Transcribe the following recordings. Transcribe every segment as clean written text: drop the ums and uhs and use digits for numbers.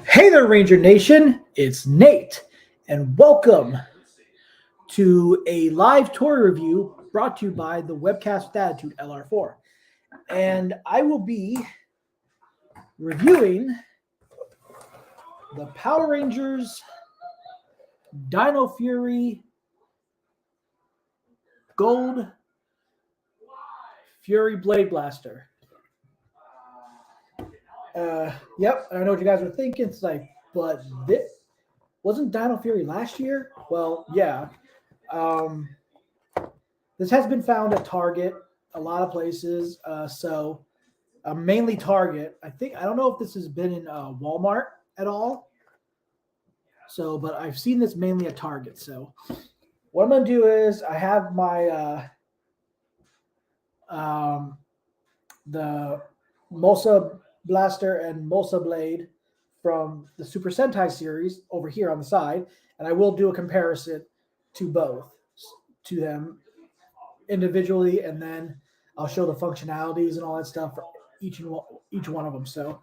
Hey there, Ranger Nation. It's Nate, and welcome to a live toy review brought to you by the Webcast with Attitude LR4. And I will be reviewing the Power Rangers Dino Fury Gold Fury Blade Blaster. Yep, I know what you guys were thinking. It's like, but this wasn't Dino Fury last year? Well, yeah. This has been found at Target, a lot of places. Mainly Target. I don't know if this has been in Walmart at all. So, but I've seen this mainly at Target. So, what I'm gonna do is I have my the Mosa Blaster and Mosa Blade from the Super Sentai series over here on the side, and I will do a comparison to both to them individually, and then I'll show the functionalities and all that stuff for each one of them. So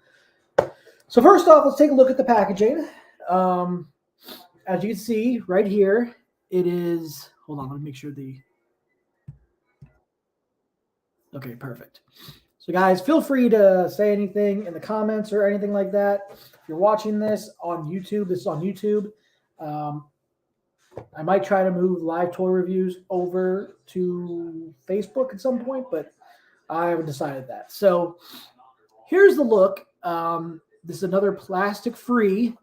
first off, let's take a look at the packaging. As you can see right here, it is. Hold on, let me make sure the. Okay, perfect. So guys, feel free to say anything in the comments or anything like that. If you're watching this on YouTube, this is on YouTube. I might try to move live toy reviews over to Facebook at some point, but I haven't decided that. So here's the look. This is another plastic-free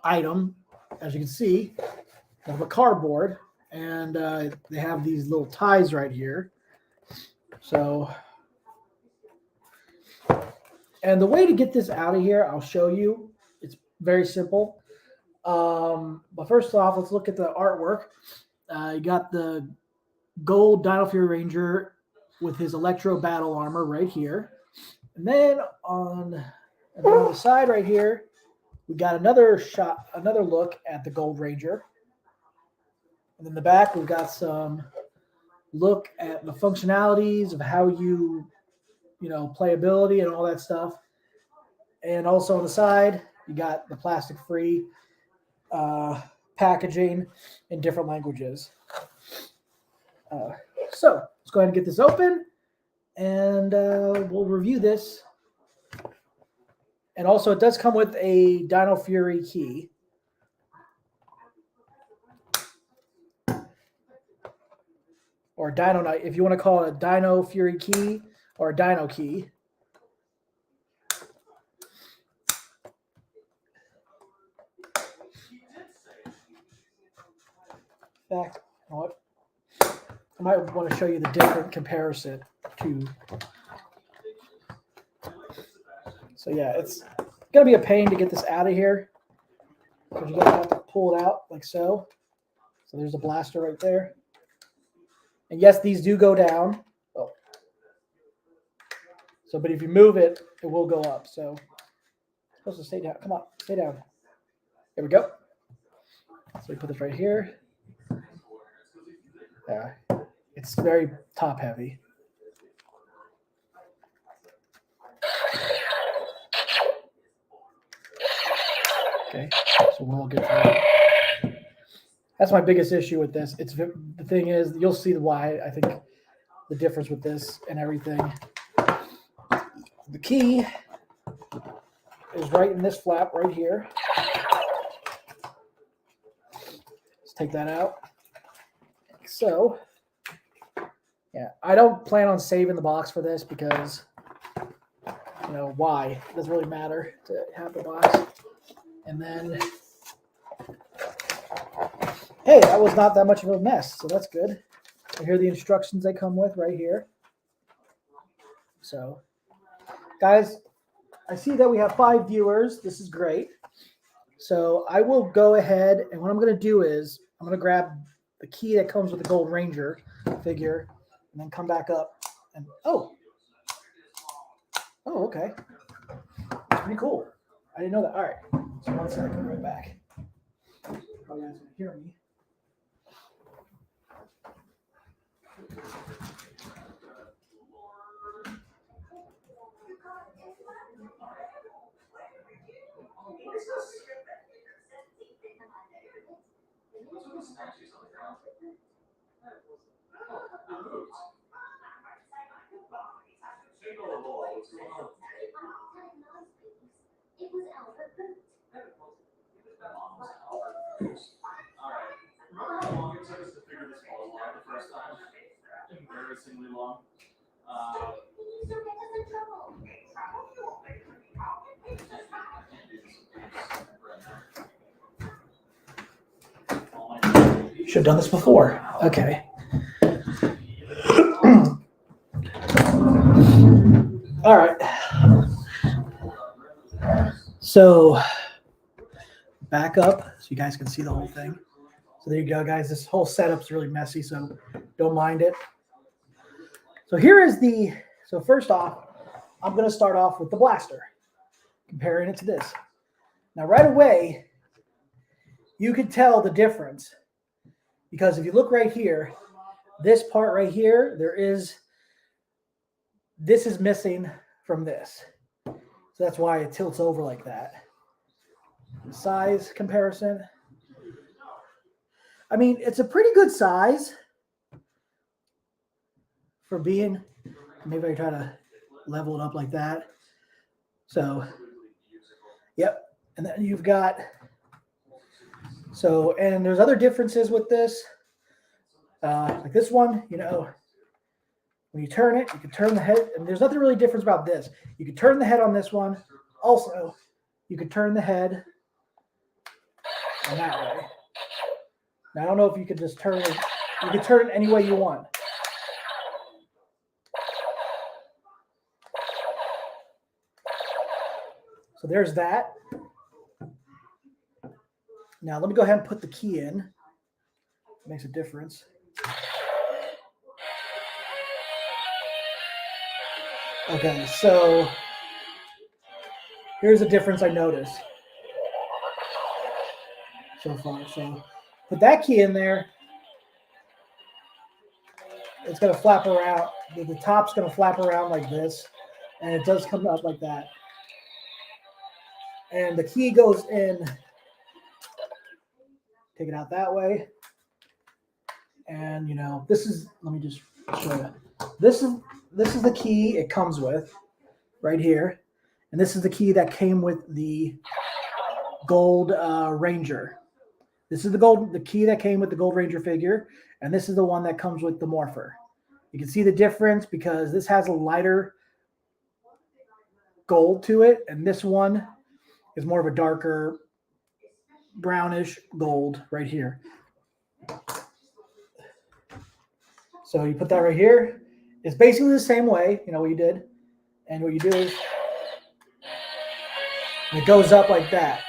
item. As you can see, they have a cardboard, and they have these little ties right here. So, and the way to get this out of here, I'll show you. It's very simple. But first off, let's look at the artwork. You got the gold Dino Fury Ranger with his Electro battle armor right here. And then on the side right here, we got another look at the Gold Ranger. And in the back, we've got some look at the functionalities of how you playability and all that stuff. And also on the side, you got the plastic-free packaging in different languages. So let's go ahead and get this open, and we'll review this. And also, it does come with a Dino Fury key. Or Dino Knight, if you want to call it a Dino Fury key or a Dino key. In fact, you know what? I might want to show you the different comparison to. So yeah, it's gonna be a pain to get this out of here because you're gonna have to pull it out like so. So there's a blaster right there. And yes, these do go down. Oh. So, but if you move it, it will go up. So it's supposed to stay down. Come on, stay down. There we go. So we put this right here. Yeah, it's very top heavy. Okay, so we'll get to that. That's my biggest issue with this. The thing is, you'll see why I think the difference with this and everything. The key is right in this flap right here. Let's take that out. So, yeah, I don't plan on saving the box for this because, why? It doesn't really matter to have the box. And then, hey, that was not that much of a mess, so that's good. And here are the instructions they come with right here. So, guys, I see that we have 5 viewers. This is great. So I will go ahead, and what I'm going to do is I'm going to grab the key that comes with the Gold Ranger figure and then come back up. And oh, okay. That's pretty cool. I didn't know that. All right. So one second, I'll be right back. Probably guys can hear me. Should have done this before. Okay. All right. So back up so you guys can see the whole thing. So there you go, guys. This whole setup's really messy, so don't mind it. So here is so first off, I'm going to start off with the blaster, comparing it to this. Now, right away, you can tell the difference because if you look right here, this part right here, this is missing from this. So that's why it tilts over like that. Size comparison. I mean, it's a pretty good size for being, maybe I try to level it up like that. So, yep. And then you've got, and there's other differences with this. Like this one, when you turn it, you can turn the head, and there's nothing really different about this. You can turn the head on this one. Also, you can turn the head in that way. Now, I don't know if you could just turn it. You can turn it any way you want. So there's that. Now, let me go ahead and put the key in. It makes a difference. Okay, so here's a difference I noticed so far. So put that key in there. It's going to flap around. The top's going to flap around like this, and it does come up like that. And the key goes in. Take it out that way. And, this is, let me just show you. This is the key it comes with right here. And this is the key that came with the Gold Ranger. This is the key that came with the Gold Ranger figure. And this is the one that comes with the Morpher. You can see the difference because this has a lighter gold to it. And this one is more of a darker brownish gold right here. So you put that right here. It's basically the same way, what you did. And what you do is it goes up like that.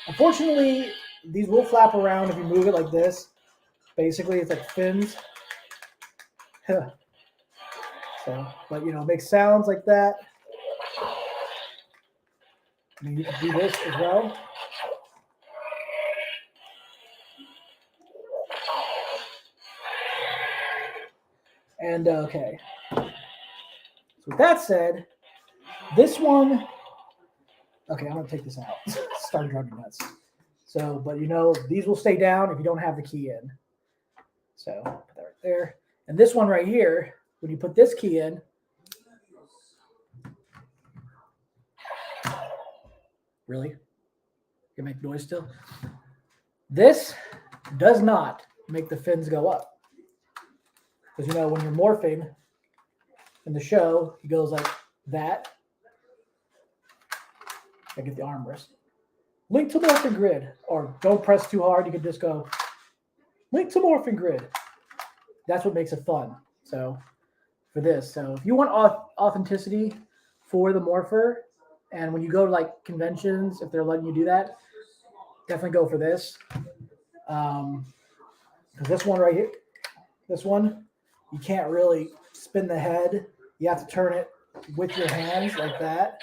Unfortunately, these will flap around if you move it like this. Basically, it's like fins. So, but it makes sounds like that. And you can do this as well. And okay. So with that said, this one, okay, I'm gonna take this out. Start driving me nuts. So, but these will stay down if you don't have the key in. So put that right there. And this one right here, when you put this key in, really? You can make noise still? This does not make the fins go up. Because when you're morphing in the show, he goes like that. I get the armrest. Link to morphing grid, or don't press too hard. You can just go link to morphing grid. That's what makes it fun. So for this, so if you want authenticity for the Morpher, and when you go to like conventions, if they're letting you do that, definitely go for this. Because this one right here, this one, you can't really spin the head. You have to turn it with your hands like that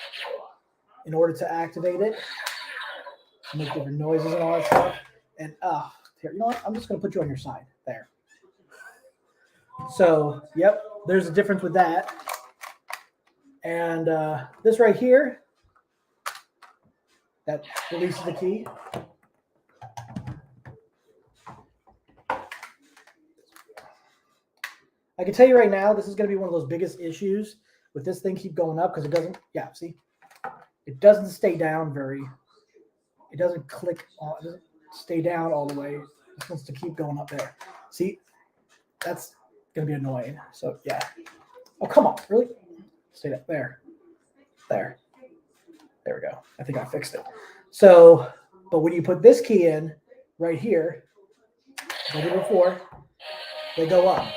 in order to activate it. Make different noises and all that stuff. And here, you know what? I'm just going to put you on your side there. So, yep, there's a difference with that. And this right here, that releases the key. I can tell you right now, this is going to be one of those biggest issues with this thing keep going up because it doesn't, yeah, see? It doesn't stay down it doesn't click on, it doesn't stay down all the way. It wants to keep going up there. See, that's going to be annoying. So, yeah. Oh, come on. Really? Stay up there. There. There we go. I think I fixed it. So, but when you put this key in right here, like I did before, they go up.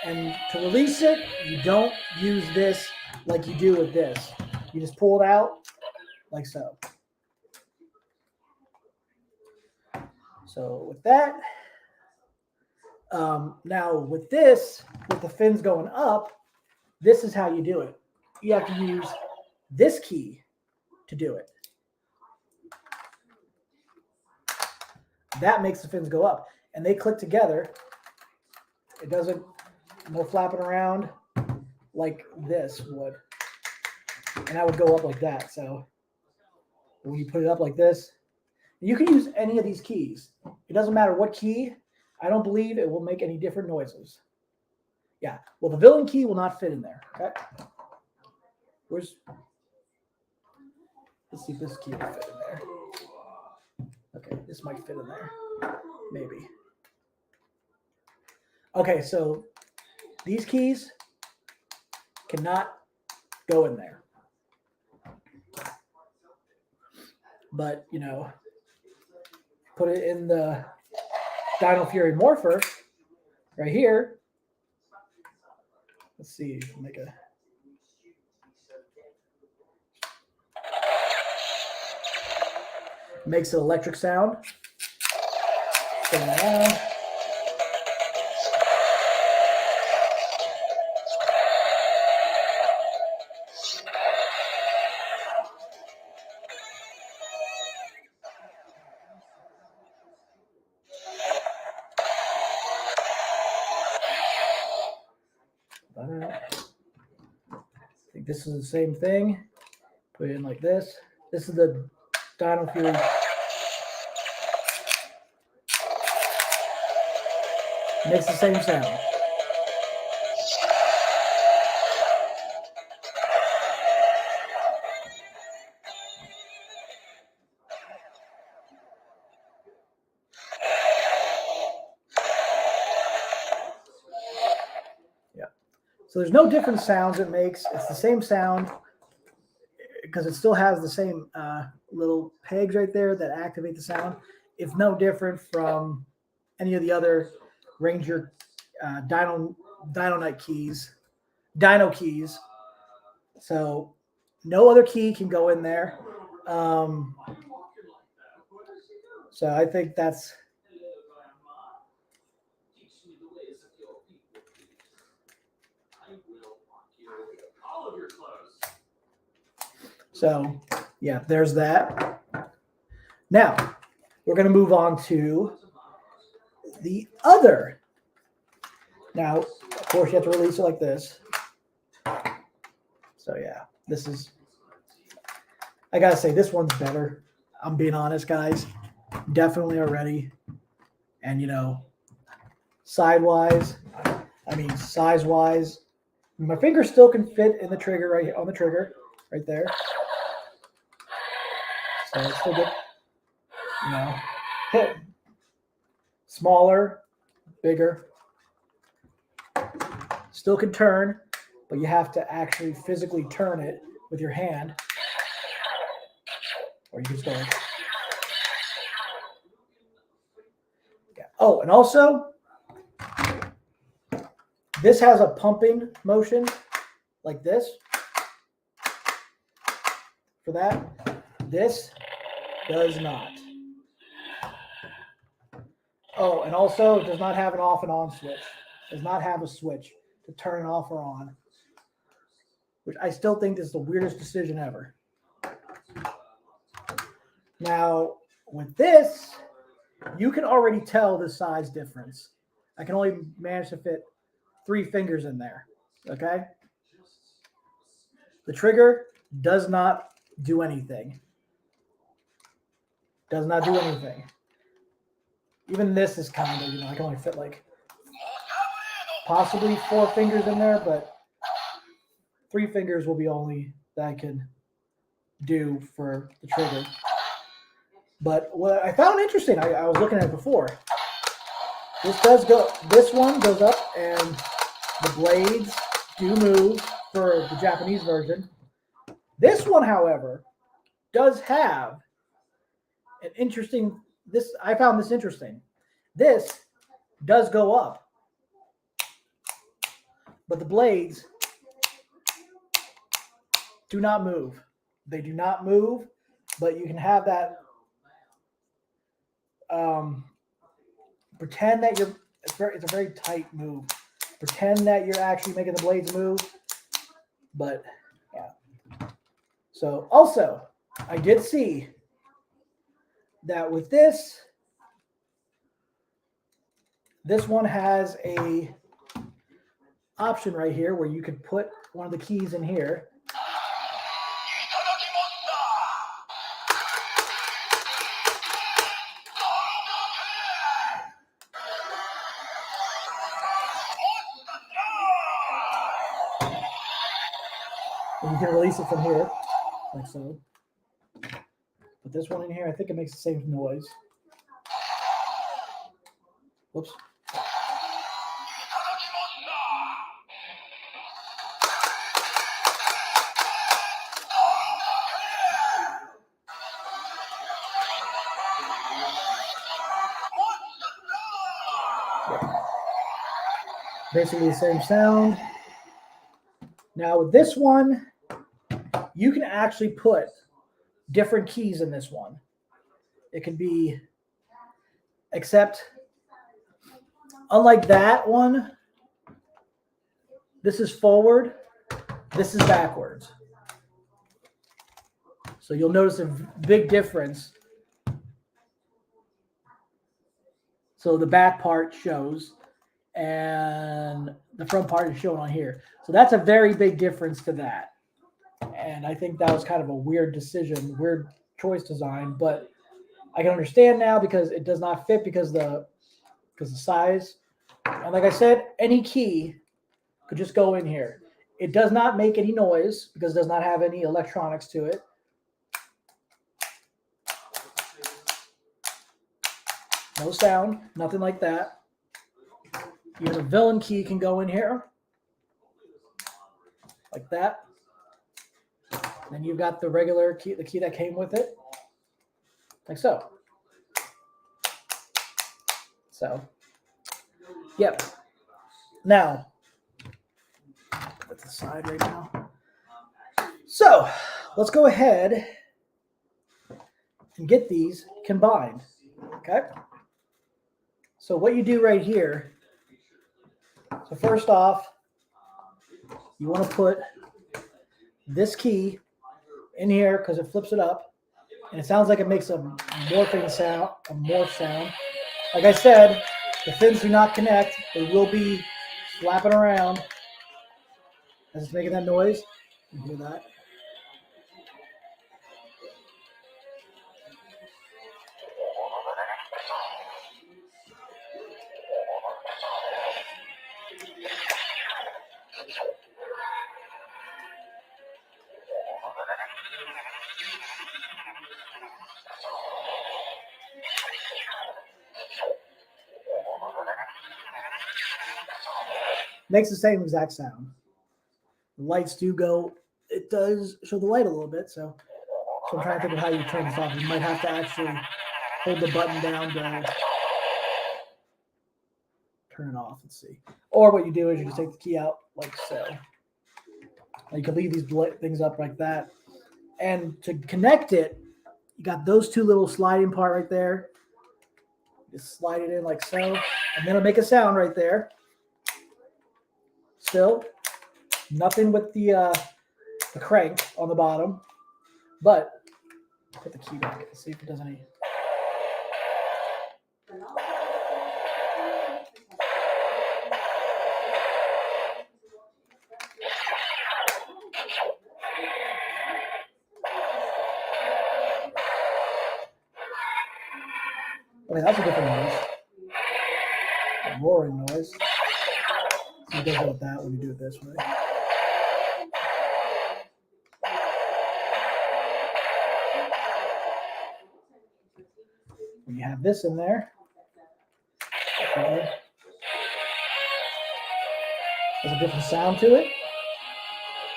And to release it, you don't use this like you do with this. You just pull it out like so. So with that, now with this, with the fins going up, this is how you do it. You have to use this key to do it. That makes the fins go up. And they click together. It doesn't, no flapping around like this would. And that would go up like that. So when you put it up like this, you can use any of these keys. It doesn't matter what key. I don't believe it will make any different noises. Yeah. Well, the villain key will not fit in there. Okay. Let's see if this key will fit in there. Okay, this might fit in there. Maybe. Okay, so these keys cannot go in there. But, you know, put it in the Dino Fury Morpher right here. Let's see, make a... Makes an electric sound. Spin it around. I think this is the same thing. Put it in like this. This is the Dino Fury. Makes the same sound. Yeah. So there's no different sounds it makes. It's the same sound because it still has the same little pegs right there that activate the sound. It's no different from any of the other Ranger Dino keys. So no other key can go in there. So I think that's so yeah, there's that. Now we're going to move on to the other. Now, of course, you have to release it like this. So yeah, this is, I gotta say, this one's better. I'm being honest, guys. Definitely already. And, you know, size-wise, my finger still can fit in the trigger right here, on the trigger, right there. So it's still good, you know, hit. Smaller, bigger. Still can turn, but you have to actually physically turn it with your hand. Or you can just go like, yeah. Oh, and also, this has a pumping motion like this. For that, this does not. Oh, and also it does not have an off and on switch. It does not have a switch to turn it off or on, which I still think is the weirdest decision ever. Now, with this, you can already tell the size difference. I can only manage to fit 3 fingers in there, okay? The trigger does not do anything. Does not do anything. Even this is kind of, you know, I can only fit like possibly 4 fingers in there, but 3 fingers will be only that I can do for the trigger. But what I found interesting, I was looking at it before. This one goes up and the blades do move for the Japanese version. This one, however, does have an interesting, I found this interesting. This does go up, but the blades do not move. They do not move, but you can have that pretend that it's a very tight move. Pretend that you're actually making the blades move, but yeah. So also, I did see that with this one has a option right here where you could put one of the keys in here. And you can release it from here, like so. Put this one in here. I think it makes the same noise. Whoops. Basically the same sound. Now with this one, you can actually put different keys in this one. It could be, except unlike that one, this is forward, this is backwards. So you'll notice a big difference. So the back part shows and the front part is shown on here. So that's a very big difference to that. And I think that was kind of a weird decision, weird choice design, but I can understand now because it does not fit because the size. And like I said, any key could just go in here. It does not make any noise because it does not have any electronics to it. No sound, nothing like that. Even a villain key can go in here, like that. Then you've got the regular key, the key that came with it, like so. So, yep. Now, put that to the side right now. So, let's go ahead and get these combined, okay? So what you do right here, so first off, you want to put this key in here because it flips it up, and it sounds like it makes a morphing sound, a morph sound. Like I said, the fins do not connect. They will be flapping around as it's making that noise. You hear that? Makes the same exact sound. The lights do go, it does show the light a little bit, so I'm trying to think of how you turn this off. You might have to actually hold the button down to turn it off. Let's see. Or what you do is you just take the key out like so. You can leave these things up like that. And to connect it, you got those two little sliding part right there. Just slide it in like so, and then it'll make a sound right there. Still, nothing with the crank on the bottom, but put the key back and see if it does any. Okay, that's a different noise. A roaring noise. So you go with that when you do it this way. when you have this in there, okay, there's a different sound to it.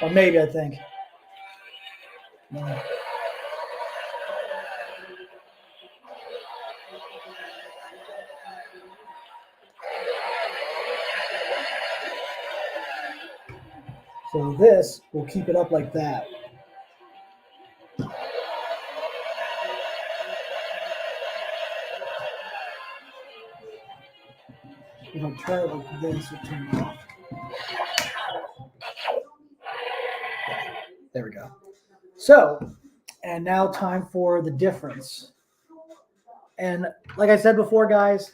Or maybe, I think. Yeah. So this will keep it up like that. If I try it like this, it'll turn it off. There we go. So, and now time for the difference. And like I said before, guys,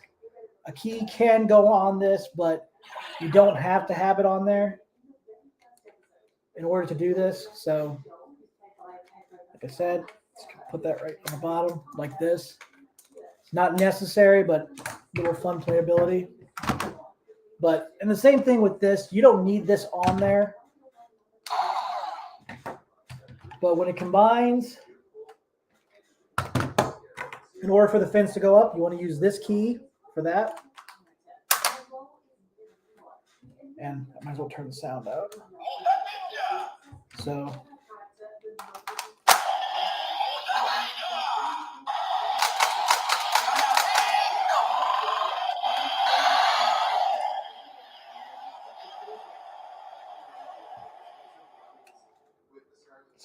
a key can go on this, but you don't have to have it on there in order to do this. So, like I said, let's put that right on the bottom like this. It's not necessary, but a little fun playability. But, and the same thing with this, you don't need this on there. But when it combines, in order for the fins to go up, you want to use this key for that. And I might as well turn the sound out. So,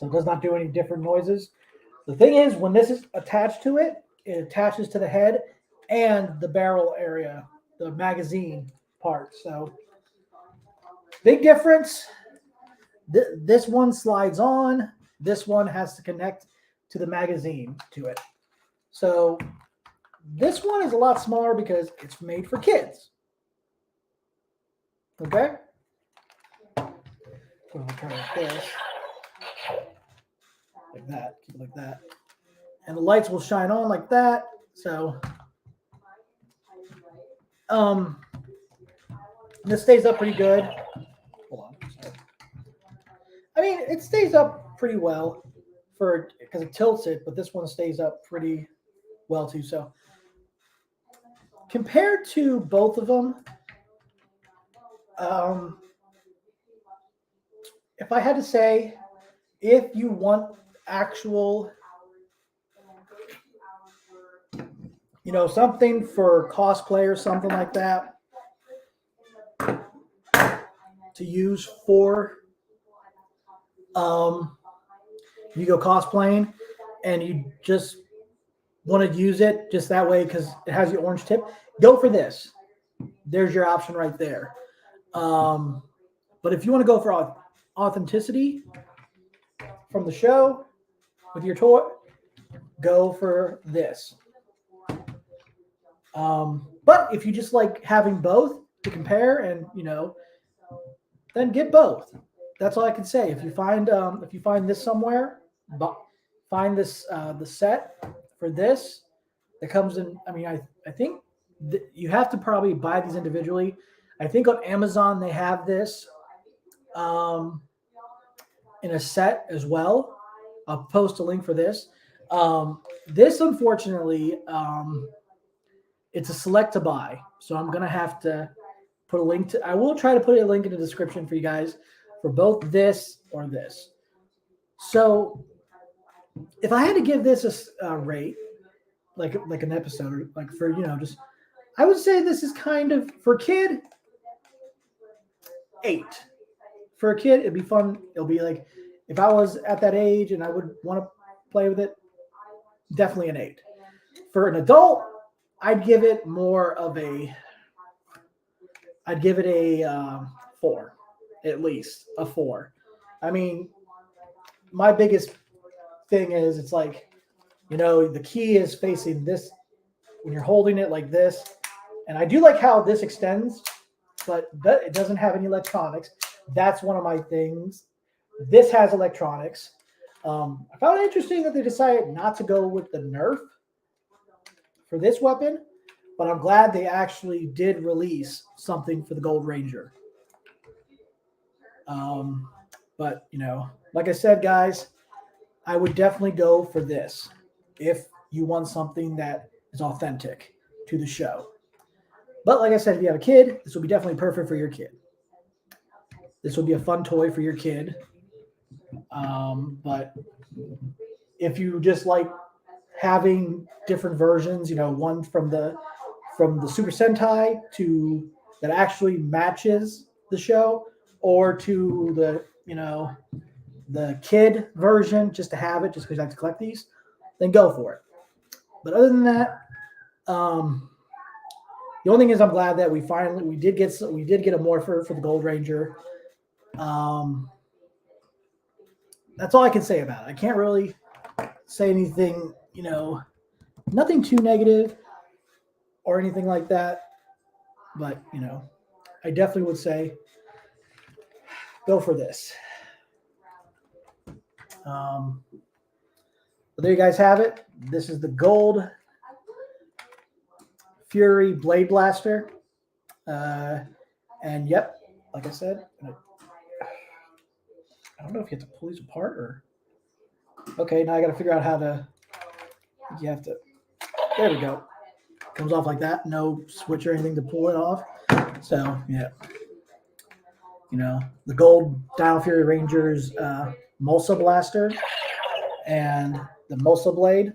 it does not do any different noises. The thing is, when this is attached to it, it attaches to the head and the barrel area, the magazine part. So, big difference. This one slides on. This one has to connect to the magazine to it. So, this one is a lot smaller because it's made for kids. Okay? So I'll try like this. Like that. Keep it like that. And the lights will shine on like that. So, this stays up pretty good. Hold on. Sorry. I mean, it stays up pretty well because it tilts it, but this one stays up pretty well too. So, compared to both of them, if I had to say, if you want actual, something for cosplay or something like that to use for, you go cosplaying and you just want to use it just that way because it has the orange tip, go for this. There's your option right there. But if you want to go for authenticity from the show with your toy, go for this. But if you just like having both to compare and, then get both. That's all I can say. If you find this somewhere, find this the set for this that comes in. I mean, I think you have to probably buy these individually. I think on Amazon they have this in a set as well. I'll post a link for this. This unfortunately, it's a select to buy, so I'm gonna have to put a link to. I will try to put a link in the description for you guys for both this or this. So, if I had to give this a rate, like an episode, like for just, I would say this is kind of for a kid, 8. For a kid, it'd be fun. It'll be like if I was at that age and I would want to play with it, definitely an 8. For an adult, I'd give it more of a. I'd give it a 4, at least a 4. I mean, my biggest thing is it's like, the key is facing this when you're holding it like this. And I do like how this extends, but it doesn't have any electronics. That's one of my things. This has electronics. I found it interesting that they decided not to go with the Nerf for this weapon, but I'm glad they actually did release something for the Gold Ranger. But, like I said, guys, I would definitely go for this if you want something that is authentic to the show. But like I said, if you have a kid, this will be definitely perfect for your kid. This will be a fun toy for your kid. But if you just like having different versions, one from the Super Sentai to that actually matches the show, or to the kid version just to have it, just because you like to collect these, then go for it. But other than that, the only thing is I'm glad that we did get a Morpher for the Gold Ranger. That's all I can say about it. I can't really say anything, nothing too negative or anything like that. But, I definitely would say go for this. But there you guys have it. This is the Gold Fury Blade Blaster. And yep, like I said, I don't know if you have to pull these apart or. Okay, now I got to figure out how to. You have to. There we go. Comes off like that. No switch or anything to pull it off. So yeah, the Gold Dino Fury Rangers Mulsa Blaster and the Mulsa Blade.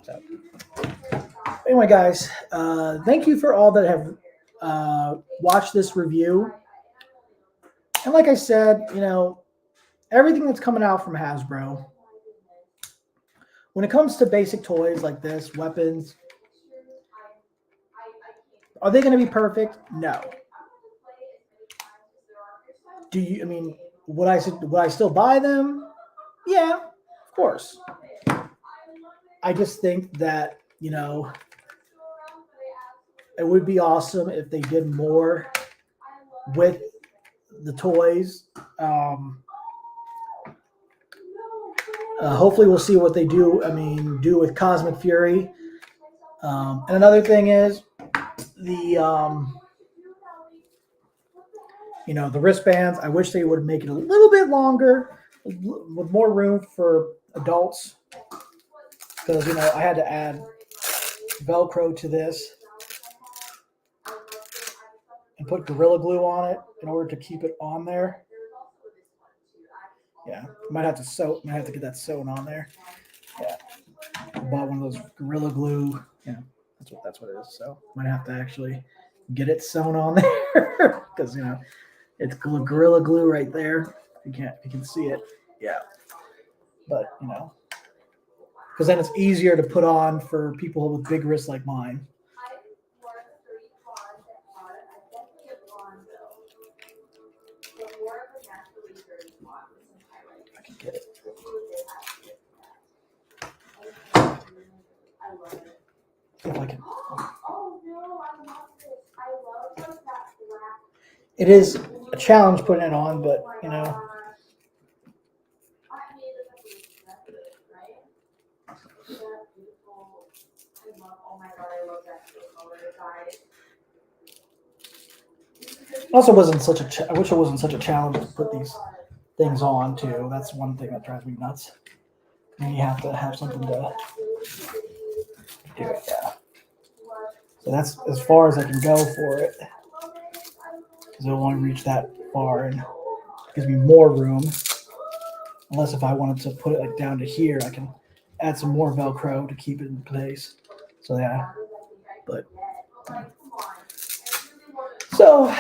So anyway, guys, thank you for all that have watched this review. And like I said, everything that's coming out from Hasbro, when it comes to basic toys like this, weapons, are they going to be perfect? No. Would I still buy them? Yeah, of course. I just think that, it would be awesome if they did more with the toys. Hopefully we'll see what they do with Cosmic Fury. And another thing is the wristbands. I wish they would make it a little bit longer with more room for adults, because I had to add Velcro to this and put Gorilla Glue on it in order to keep it on there. Yeah, might have to get that sewn on there. Yeah, I bought one of those Gorilla Glue. That's what it is. So might have to actually get it sewn on there because it's Gorilla Glue right there. You can see it. Yeah, but because then it's easier to put on for people with big wrists like mine. I can get it. If I can. It is a challenge putting it on, but also wasn't such a. I wish it wasn't such a challenge to put these things on too. That's one thing that drives me nuts. And you have to have something to do it. Yeah. So that's as far as I can go for it, because I don't want to reach that far, and it gives me more room. Unless if I wanted to put it like down to here, I can add some more Velcro to keep it in place. So yeah, but so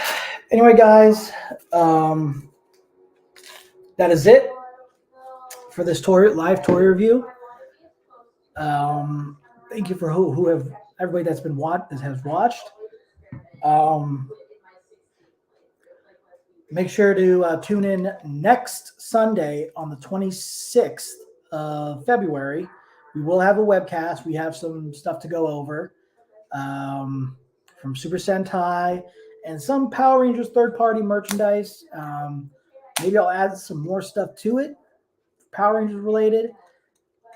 anyway, guys, that is it for this live toy review. Thank you for everybody that has watched. Make sure to tune in next Sunday on the 26th of February. We will have a webcast. We have some stuff to go over from Super Sentai and some Power Rangers third-party merchandise. Maybe I'll add some more stuff to it, Power Rangers related,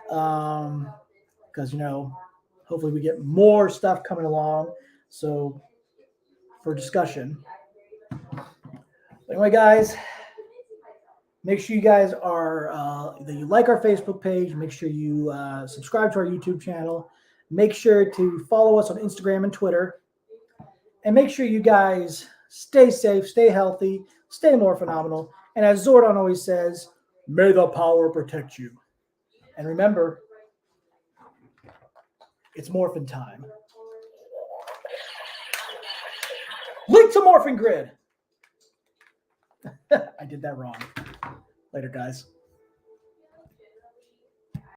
because hopefully we get more stuff coming along. So for discussion. Anyway, guys, make sure you guys that you like our Facebook page. Make sure you subscribe to our YouTube channel. Make sure to follow us on Instagram and Twitter. And make sure you guys stay safe, stay healthy, stay more phenomenal. And as Zordon always says, may the power protect you. And remember, it's morphin' time. Link to Morphin Grid. I did that wrong. Later, guys.